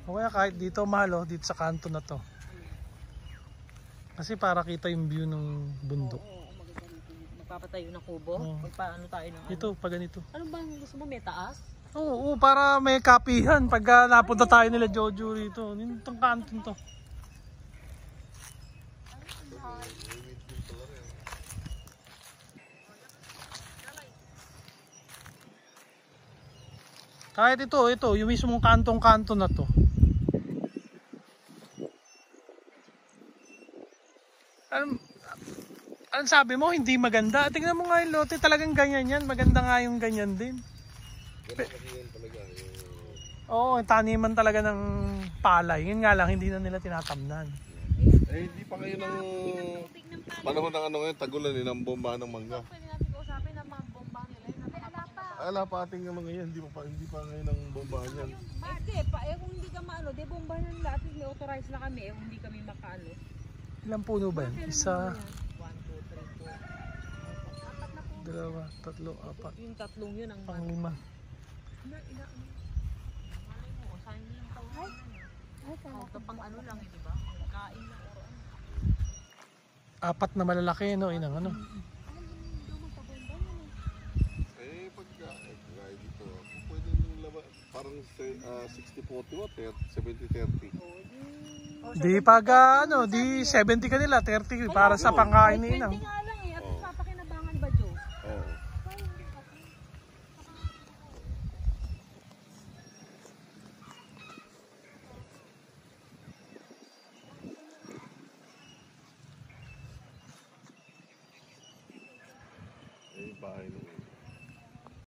O kaya kahit dito mahal, dito sa kanto na to. Kasi para kita yung view ng bundok. Oo, maganda dito. Magpapatayo ng kubo. Magpaano tayo ng Ito, pag ganito. Ano ba gusto mo? May taas? Oo, para may kapihan pagka napunta tayo nila Jojo rito. Itong kanto to. Kahit ito, yung mismong kantong-kanto na to. Anong sabi mo? Hindi maganda? Tingnan mo nga yung lote, talagang ganyan yan. Maganda nga yung ganyan din. Oo, taniman talaga ng palay. Yun nga lang, hindi na nila tinatamnan. Eh, hindi pa kayo ng panahon ng ano ngayon, tagulan ng bomba ng mangga. Pwede natin kausapin ang mga bomba nila. Ala pa ating mga ngayon, hindi pa ngayon ng bombahan yan. Hindi, kung hindi ka maano, de bomba na nila. At least may authorized na kami. Kung hindi kami makaano. Ilang puno ba yan? Isa, 1, 2, 3, 4. 4. 4 na po. 2, 3, 4. Yung tatlong yun ang Pang-5. pang ano lang eh, diba? Kain lang o ano. 4 na malalaki, no? Inang ano? Eh, pagka dito, pwede nung laban, parang 60-40 o 70-30. Di pag ano, di 70 kanila, 30 para sa pangkain ni Inang. 20 nga lang eh, at papakinabangan ba, Joe? Oo. Eh, bahay nung